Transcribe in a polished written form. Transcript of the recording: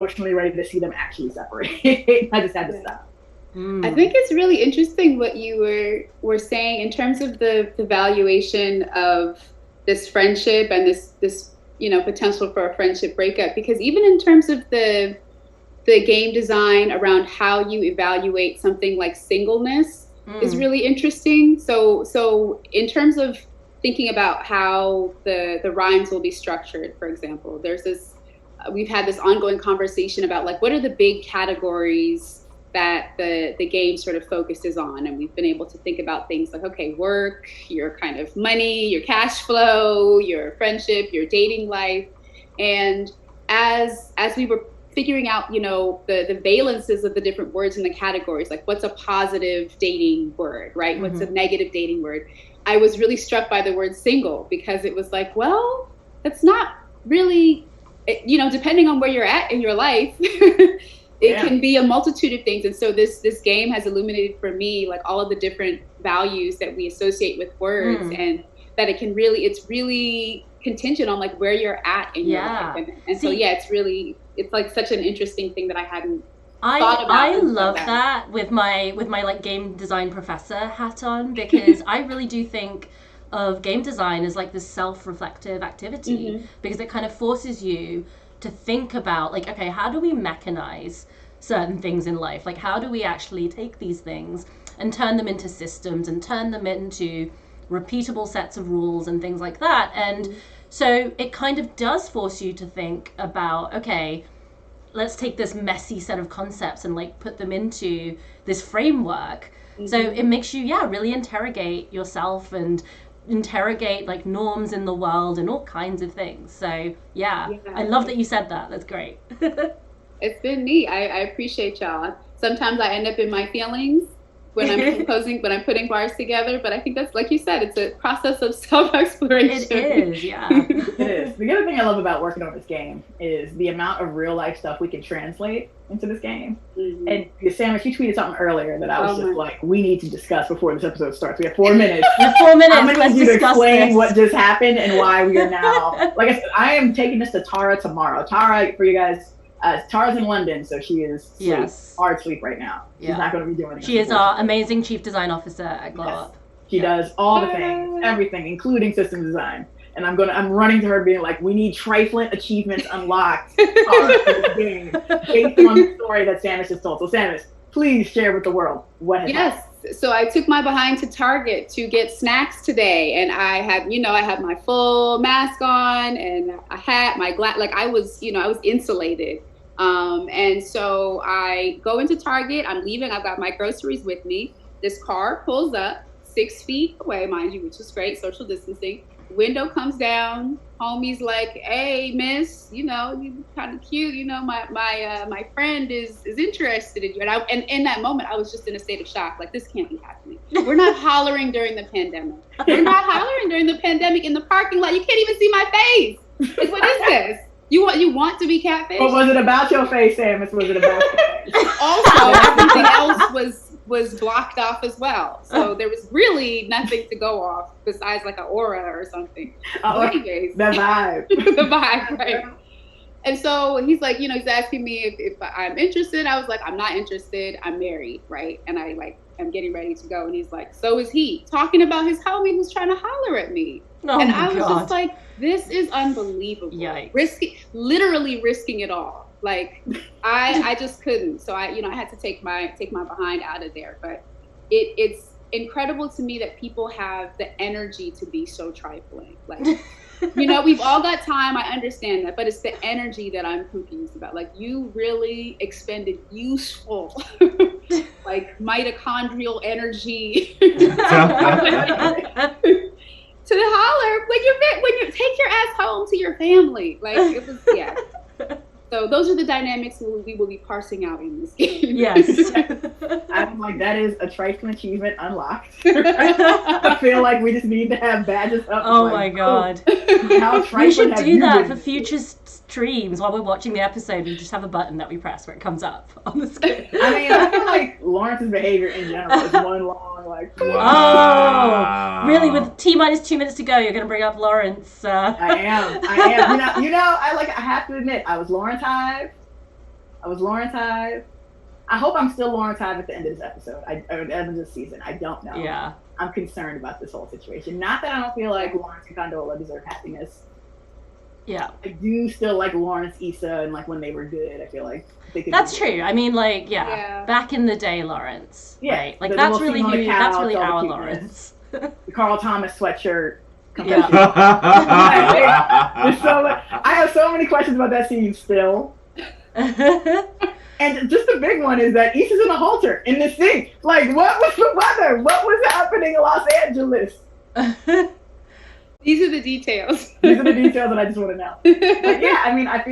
emotionally ready to see them actually separate. I just had to stop. I think it's really interesting what you were saying in terms of the valuation of this friendship and this potential for a friendship breakup, because even in terms of the game design around how you evaluate something like singleness is really interesting. So in terms of thinking about how the rhymes will be structured, for example, we've had this ongoing conversation about like what are the big categories that the game sort of focuses on, and we've been able to think about things like, okay, work, your kind of money, your cash flow, your friendship, your dating life. And as we were figuring out, the valences of the different words in the categories, like what's a positive dating word, right? What's a negative dating word? I was really struck by the word single, because it was like, well, that's not really, depending on where you're at in your life, it can be a multitude of things. And so this game has illuminated for me like all of the different values that we associate with words, and that it's really contingent on like where you're at in your life. And so it's like such an interesting thing that I hadn't thought about. I love that with my like game design professor hat on, because I really do think of game design as like this self-reflective activity, because it kind of forces you to think about like, okay, how do we mechanize certain things in life? Like, how do we actually take these things and turn them into systems and turn them into repeatable sets of rules and things like that? And so it kind of does force you to think about, okay, let's take this messy set of concepts and like put them into this framework. So it makes you, really interrogate yourself and interrogate like norms in the world and all kinds of things. So I love that you said that. That's great. It's been neat. I appreciate y'all. Sometimes I end up in my feelings when I'm composing, when I'm putting bars together, but I think that's, like you said, it's a process of self-exploration. It is, yeah. It is. The other thing I love about working on this game is the amount of real life stuff we can translate into this game. And Sam, you tweeted something earlier that I was just like, we need to discuss before this episode starts. We have 4 minutes. We have 4 minutes. I'm going to need you to explain what just happened and why we are now. Like I said, I am taking this to Tara tomorrow. Tara, for you guys, Tara's in London, so she is hard sleep right now. She's not going to be doing anything. She is our amazing chief design officer at Glow Up. She does all the things, everything, including system design. And I'm running to her being like, we need trifling achievements unlocked for this game based on the story that Samus just told. So Samus, please share with the world what has happened. So I took my behind to Target to get snacks today, and I had my full mask on and a hat, my like I was insulated. And so I go into Target, I'm leaving, I've got my groceries with me. This car pulls up 6 feet away, mind you, which is great, social distancing. Window comes down, homie's like, hey miss, you kind of cute, my friend is interested in you. And in that moment I was just in a state of shock, like this can't be happening. We're not hollering during the pandemic. We're not hollering during the pandemic in the parking lot. You can't even see my face. Like, what is this? You want to be catfished? But was it about your face, Samus? Was it about your face? Also, everything else was blocked off as well. So there was really nothing to go off besides like an aura or something. Anyways. The vibe. The vibe, right? And so he's like, he's asking me if I'm interested. I was like, I'm not interested. I'm married, right? And I'm getting ready to go. And he's like, so is he. Talking about his homie who's trying to holler at me. Oh, and I was just like, this is unbelievable. Yikes. Literally risking it all. Like I just couldn't. So I had to take my behind out of there. But it's incredible to me that people have the energy to be so trifling. Like, we've all got time. I understand that, but it's the energy that I'm confused about. Like, you really expended useful, like mitochondrial energy to holler when you take your ass home to your family. Like, it was, So those are the dynamics we will be parsing out in this game. Yes. I'm like, that is a trifling achievement unlocked. I feel like we just need to have badges up. Oh my god. How we should do that been? For future streams while we're watching the episode. We just have a button that we press where it comes up on the screen. I mean, I feel like Lawrence's behavior in general is one long, like... Wow. Oh, really? With T-minus 2 minutes to go, you're going to bring up Lawrence? I am. I have to admit, I was Lawrence Hive I was Lawrence Hive. I hope I'm still Lawrence Hive at the end of this episode. Or at the end of this season. I don't know. Yeah. I'm concerned about this whole situation. Not that I don't feel like Lawrence and Condola deserve happiness. Yeah. I do still like Lawrence, Issa, and like when they were good, I feel like they could. That's true. I mean, like, back in the day, Lawrence. Yeah. Right? Like, The that's little really scene on the who. That's couch, really all the our cuteness. Lawrence. The Carl Thomas sweatshirt. Yeah. There's I have so many questions about that scene still. And just the big one is that Issa's in a halter in this scene. Like, what was the weather? What was happening in Los Angeles? These are the details. These are the details that I just want to know. But yeah, I mean, I feel